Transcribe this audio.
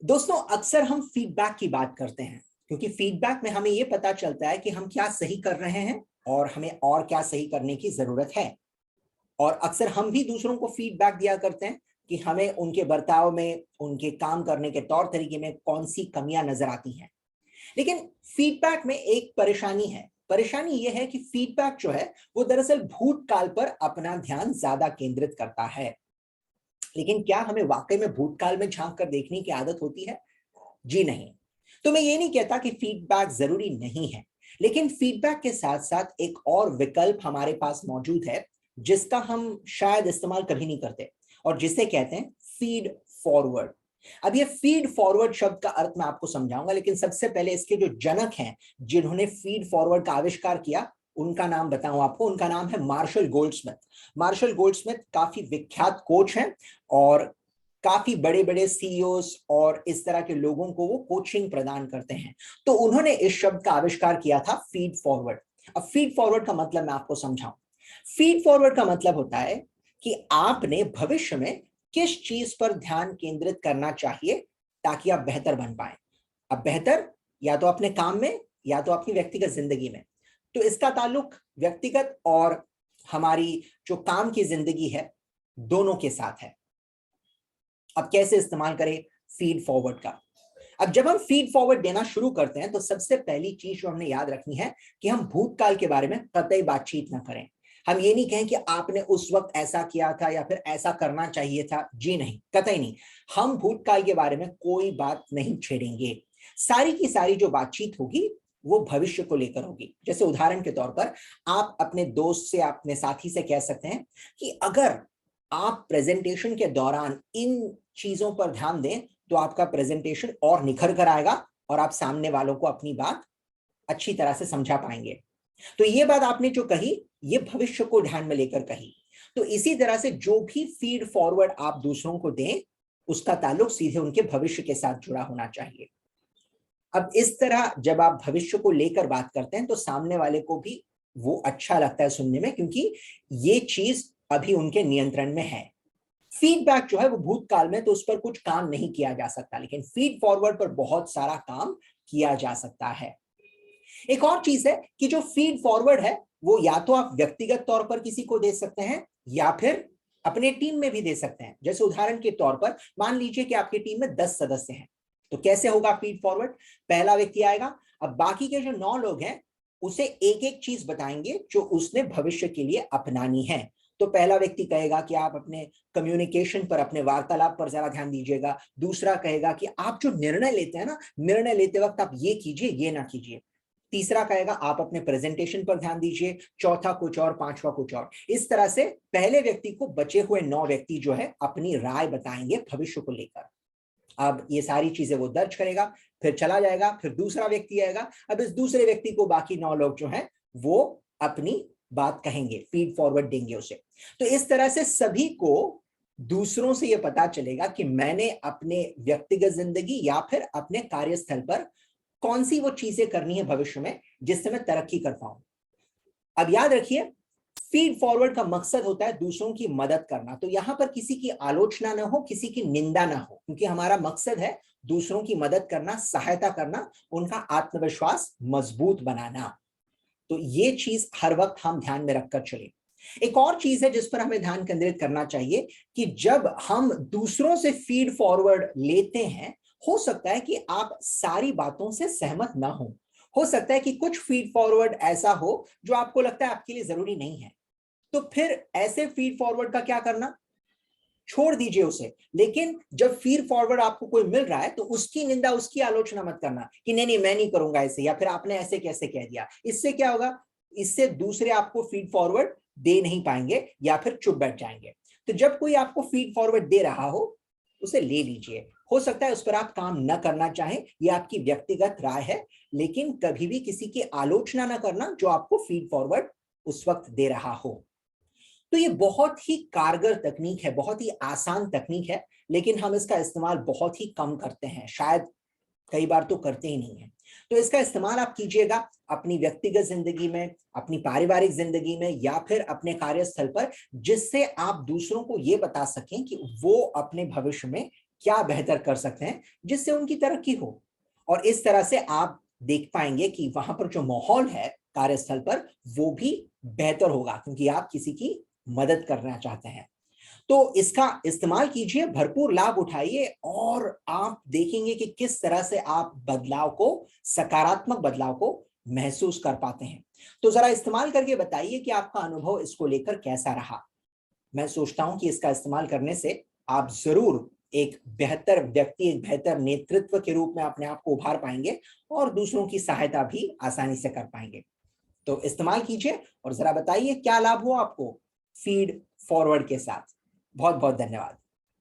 दोस्तों, अक्सर हम फीडबैक की बात करते हैं क्योंकि फीडबैक में हमें यह पता चलता है कि हम क्या सही कर रहे हैं और हमें और क्या सही करने की जरूरत है। और अक्सर हम भी दूसरों को फीडबैक दिया करते हैं कि हमें उनके बर्ताव में, उनके काम करने के तौर तरीके में कौन सी कमियां नजर आती हैं। लेकिन फीडबैक में एक परेशानी है। परेशानी यह है कि फीडबैक जो है वो दरअसल भूतकाल पर अपना ध्यान ज्यादा केंद्रित करता है। लेकिन क्या हमें वाकई में भूतकाल में झांक कर देखने की आदत होती है? जी नहीं। तो मैं ये नहीं कहता कि फीडबैक जरूरी नहीं है, लेकिन फीडबैक के साथ साथ एक और विकल्प हमारे पास मौजूद है जिसका हम शायद इस्तेमाल कभी नहीं करते, और जिसे कहते हैं फीड फॉरवर्ड। अब ये फीड फॉरवर्ड शब्द का अर्थ मैं आपको समझाऊंगा, लेकिन सबसे पहले इसके जो जनक हैं, जिन्होंने फीड फॉरवर्ड का आविष्कार किया, उनका नाम बताऊं आपको। उनका नाम है मार्शल गोल्डस्मिथ। मार्शल गोल्डस्मिथ काफी विख्यात कोच हैं और काफी बड़े बड़े सीईओस और इस तरह के लोगों को वो कोचिंग प्रदान करते हैं। तो उन्होंने इस शब्द का आविष्कार किया था, फीड फॉरवर्ड। अब फीड फॉरवर्ड का मतलब मैं आपको समझाऊं। फीड फॉरवर्ड का मतलब होता है कि आपने भविष्य में किस चीज पर ध्यान केंद्रित करना चाहिए ताकि आप बेहतर बन पाए। अब बेहतर या तो अपने काम में या तो अपनी व्यक्तिगत जिंदगी में। तो इसका ताल्लुक व्यक्तिगत और हमारी जो काम की जिंदगी है, दोनों के साथ है। अब कैसे इस्तेमाल करें फीड फॉरवर्ड का? अब जब हम फीड फॉरवर्ड देना शुरू करते हैं तो सबसे पहली चीज जो हमने याद रखनी है कि हम भूतकाल के बारे में कतई बातचीत ना करें। हम ये नहीं कहें कि आपने उस वक्त ऐसा किया था या फिर ऐसा करना चाहिए था। जी नहीं, कतई नहीं। हम भूतकाल के बारे में कोई बात नहीं छेड़ेंगे। सारी की सारी जो बातचीत होगी वो भविष्य को लेकर होगी। जैसे उदाहरण के तौर पर आप अपने दोस्त से, अपने साथी से कह सकते हैं कि अगर आप प्रेजेंटेशन के दौरान इन चीजों पर ध्यान दें तो आपका प्रेजेंटेशन और निखर कर आएगा और आप सामने वालों को अपनी बात अच्छी तरह से समझा पाएंगे। तो ये बात आपने जो कही, ये भविष्य को ध्यान में लेकर कही। तो इसी तरह से जो भी फीड फॉरवर्ड आप दूसरों को दें, उसका ताल्लुक सीधे उनके भविष्य के साथ जुड़ा होना चाहिए। अब इस तरह जब आप भविष्य को लेकर बात करते हैं तो सामने वाले को भी वो अच्छा लगता है सुनने में, क्योंकि ये चीज अभी उनके नियंत्रण में है। फीडबैक जो है वो भूतकाल में, तो उस पर कुछ काम नहीं किया जा सकता, लेकिन फीड फॉरवर्ड पर बहुत सारा काम किया जा सकता है। एक और चीज है कि जो फीड फॉरवर्ड है वो या तो आप व्यक्तिगत तौर पर किसी को दे सकते हैं या फिर अपने टीम में भी दे सकते हैं। जैसे उदाहरण के तौर पर मान लीजिए कि आपकी टीम में 10 सदस्य हैं, तो कैसे होगा फीड फॉरवर्ड? पहला व्यक्ति आएगा, अब बाकी के जो 9 लोग हैं उसे एक एक चीज बताएंगे जो उसने भविष्य के लिए अपनानी है। तो पहला व्यक्ति कहेगा कि आप अपने कम्युनिकेशन पर, अपने वार्तालाप पर जरा ध्यान दीजिएगा। दूसरा कहेगा कि आप जो निर्णय लेते हैं ना, निर्णय लेते वक्त आप ये कीजिए, ये ना कीजिए। तीसरा कहेगा आप अपने प्रेजेंटेशन पर ध्यान दीजिए। चौथा कुछ और, पांचवा कुछ और। इस तरह से पहले व्यक्ति को बचे हुए 9 व्यक्ति जो है अपनी राय बताएंगे भविष्य को लेकर। अब ये सारी चीजें वो दर्ज करेगा, फिर चला जाएगा, फिर दूसरा व्यक्ति आएगा। अब इस दूसरे व्यक्ति को बाकी 9 लोग जो हैं वो अपनी बात कहेंगे, फीड फॉरवर्ड देंगे उसे। तो इस तरह से सभी को दूसरों से यह पता चलेगा कि मैंने अपने व्यक्तिगत जिंदगी या फिर अपने कार्यस्थल पर कौन सी वो चीजें करनी है भविष्य में जिससे मैं तरक्की कर पाऊं। अब याद रखिए, फीड फॉरवर्ड का मकसद होता है दूसरों की मदद करना। तो यहां पर किसी की आलोचना ना हो, किसी की निंदा ना हो, क्योंकि हमारा मकसद है दूसरों की मदद करना, सहायता करना, उनका आत्मविश्वास मजबूत बनाना। तो ये चीज हर वक्त हम ध्यान में रखकर चले। एक और चीज है जिस पर हमें ध्यान केंद्रित करना चाहिए कि जब हम दूसरों से फीड फॉरवर्ड लेते हैं, हो सकता है कि आप सारी बातों से सहमत ना हो सकता है कि कुछ फीड फॉरवर्ड ऐसा हो जो आपको लगता है आपके लिए जरूरी नहीं है। तो फिर ऐसे फीड फॉरवर्ड का क्या करना? छोड़ दीजिए उसे। लेकिन जब फीड फॉरवर्ड आपको कोई मिल रहा है तो उसकी निंदा, उसकी आलोचना मत करना कि नहीं नहीं मैं नहीं करूंगा ऐसे, या फिर आपने ऐसे कैसे कह दिया। इससे क्या होगा? इससे दूसरे आपको फीड फॉरवर्ड दे नहीं पाएंगे या फिर चुप बैठ जाएंगे। तो जब कोई आपको फीड फॉरवर्ड दे रहा हो, उसे ले लीजिए। हो सकता है उस पर आप काम न करना चाहें, यह आपकी व्यक्तिगत राय है, लेकिन कभी भी किसी की आलोचना न करना जो आपको फीड फॉरवर्ड उस वक्त दे रहा हो। तो ये बहुत ही कारगर तकनीक है, बहुत ही आसान तकनीक है, लेकिन हम इसका इस्तेमाल बहुत ही कम करते हैं, शायद कई बार तो करते ही नहीं है। तो इसका इस्तेमाल आप कीजिएगा अपनी व्यक्तिगत जिंदगी में, अपनी पारिवारिक जिंदगी में, या फिर अपने कार्यस्थल पर, जिससे आप दूसरों को यह बता सकें कि वो अपने भविष्य में क्या बेहतर कर सकते हैं जिससे उनकी तरक्की हो। और इस तरह से आप देख पाएंगे कि वहां पर जो माहौल है कार्यस्थल पर वो भी बेहतर होगा, क्योंकि आप किसी की मदद करना चाहते हैं। तो इसका इस्तेमाल कीजिए, भरपूर लाभ उठाइए और आप देखेंगे कि किस तरह से आप बदलाव को, सकारात्मक बदलाव को महसूस कर पाते हैं। तो जरा इस्तेमाल करके बताइए कि आपका अनुभव इसको लेकर कैसा रहा। मैं सोचता हूं कि इसका इस्तेमाल करने से आप जरूर एक बेहतर व्यक्ति, एक बेहतर नेतृत्व के रूप में अपने आप को उभार पाएंगे और दूसरों की सहायता भी आसानी से कर पाएंगे। तो इस्तेमाल कीजिए और जरा बताइए क्या लाभ हुआ आपको फीड फॉरवर्ड के साथ। बहुत बहुत धन्यवाद।